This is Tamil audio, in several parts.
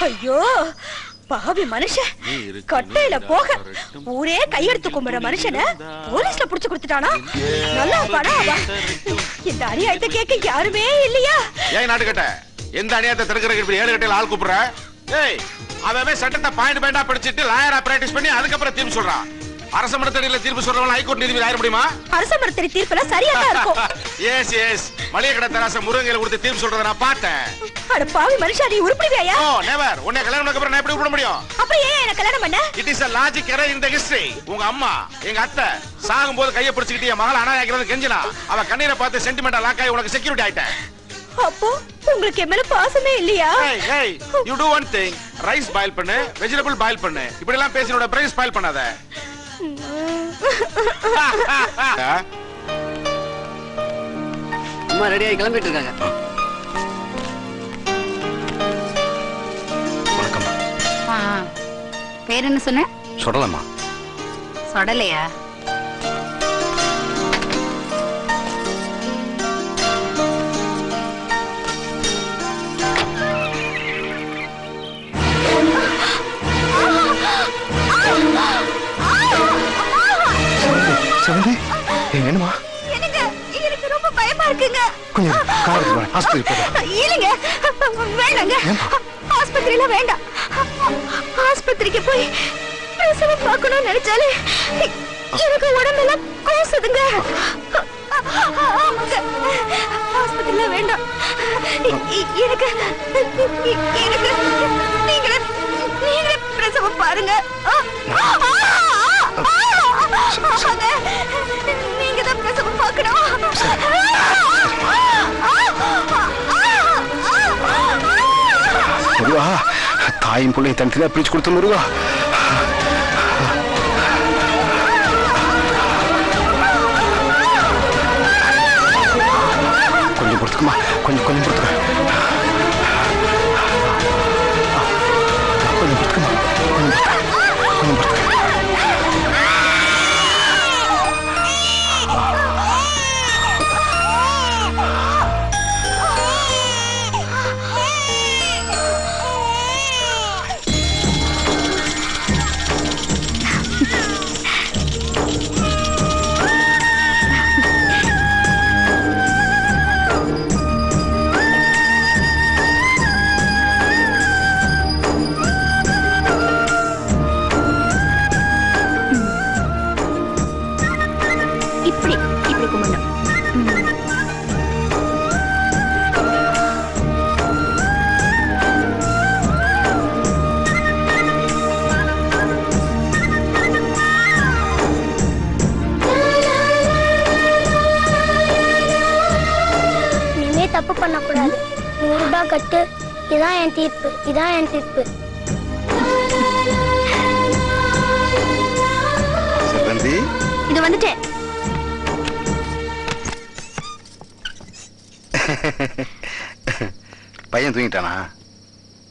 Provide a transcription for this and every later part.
ஐயோ பாவி மனுஷன், கட்டையில போக ஊரே கையெடுத்து கும்பிடுற மனுஷனை போலீஸ்ல புடிச்சு கொடுத்துட்டானா? நல்லா படம். இந்த அநியாயத்தை கேட்க யாருமே இல்லையா? ஏன் நாட்டுக்கட்ட எந்த அநியாயத்தை தடுக்கிறதுக்கு 7 கட்டையில ஆள் கூப்பிடுற? ஏய், அவன் சட்டத்தை பாயிண்ட் பாயிண்டா படிச்சுட்டு லாயரா பிராக்டிஸ் பண்ணி அதுக்கப்புறம் தீர்ப்பு சொல்றான். அரச மரத்தடியில தீர்ப்பு சொல்றவங்க ஹைகோர்ட் நீதிபதி ஆயிட முடியுமா? அரச மரத்தடி தீர்ப்புல சரியா தான் இருக்கும். எஸ் எஸ், மளிகை கடை தராச முருங்கையில கொடுத்து தீர்ப்பு சொல்றத நான் பார்த்தேன். அட பாவி மனுஷா, நீ உருப்படுவியா? ஓ நெவர். உன்னை கல்யாணம் பண்ணதுக்கு அப்புறம் நான் எப்படி உருப்பட முடியும்? அப்புறம் ஏன் என்ன கல்யாணம் பண்ண? It is a logic error in the history. உங்க அம்மா எங்க அத்தை சாகும்போது கையை பிடிச்சிக்கிட்டு என் மகள் அனாதையாக்கிறது கெஞ்சினா, அவ கண்ணீரை பார்த்து சென்டிமெண்டா லாக் ஆகி உனக்கு செக்யூரிட்டி ஆயிட்டேன். அப்போ உங்களுக்கு என் மேல பாசமே இல்லையா? hey hey, you do one thing, rice boil பண்ணு, வெஜிடபிள் பாயில் பண்ணு. இப்படி எல்லாம் பேசினோட பிரைஸ் பாயில் பண்ணாத. அம்மா ரெடியாகி கிளம்பிட்டு இருக்காங்க. வணக்கம். பேர் என்ன சொன்ன? சொல்லலாமா? சொடலையா? என்னமா? எனக்கு ரொம்ப பயமா இருக்குங்க. கொஞ்சம் காருக்கு வா, ஆஸ்பத்திரி போறோம். இல்லங்க, வேண்டாங்க. ஆஸ்பத்திரியில வேண்டாம். ஆஸ்பத்திரிக்கு போய் பிரசவம் பார்க்கணும்னு நினைச்சாலே எனக்கு உடம்பெல்லாம் கூசுதுங்க. ஆஸ்பத்திரியில வேண்டாம். எனக்கு நீங்களே பிரசவம் பாருங்க. நீங்க தான் பிரசவம் பார்க்கணும். முருகா, தாயும் பிள்ளையும் தனித்தனியா பிரிச்சு கொடுத்த முருகா. கொஞ்சம் பொறுத்துக்குமா, கொஞ்சம் பொறுத்துக்க. கொஞ்சம் பொறுத்துக்குமா, கொஞ்சம் பொறுத்துக்க. தப்பு பண்ணக்கூடாது. 100 ரூபாய் கட்டு. இதான் என் தீர்ப்பு, இதான் என் தீர்ப்பு. செல்வந்தி, இது வந்துட்டேன். பையன் தூங்கிட்டானா?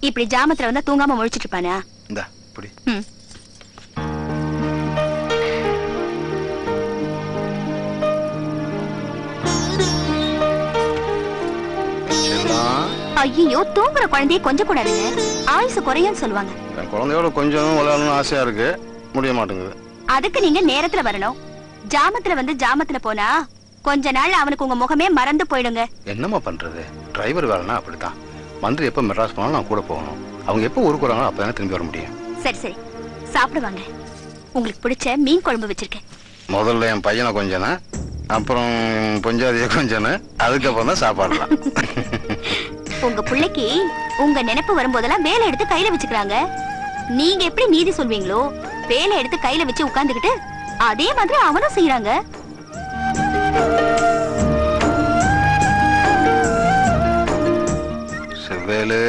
இப்படி ஜாமத்துல வந்தா தூங்காம முழிச்சிட்டு இருப்பானா? இந்தா புடி. ஐயோ, தூங்குற குழந்தைய கொஞ்சம் கூடாதுங்க. ஆயுசு குறையும் சொல்லுவாங்க. குழந்தையோட கொஞ்சம் விளையாடணும்னு ஆசையா இருக்கு, முடிய மாட்டேங்குது. அதுக்கு நீங்க நேரத்துல வரணும். ஜாமத்துல வந்து ஜாமத்துல போனா கொஞ்ச நாள் அவனுக்கு உங்க முகமே மறந்து போயிடுங்க. என்னமா பண்றது? டிரைவர் வேலைனா அப்படித்தான். மந்திரி எப்ப மெட்ராஸ் போனாலும் நான் கூட போகணும். அவங்க எப்ப ஊருக்கு வராங்களோ அப்பதானே திரும்பி வர முடியும். சரி சரி, சாப்பிடுவாங்க. உங்களுக்கு பிடிச்ச மீன் குழம்பு வச்சிருக்கேன். முதல்ல என் பையனை கொஞ்சன, அப்புறம் பொஞ்சாதிய கொஞ்சன, அதுக்கப்புறம் தான் சாப்பாடுலாம். உங்க பிள்ளைக்கு உங்க நினைப்பு வரும்போதெல்லாம் வேலை எடுத்து கையில வச்சுக்கிறாங்க. நீங்க எப்படி நீதி சொல்வீங்களோ, வேலை எடுத்து கையில வச்சு உட்கார்ந்துகிட்டு அதே மாதிரி அவனும் செய்யறாங்க. செவ்வேலு.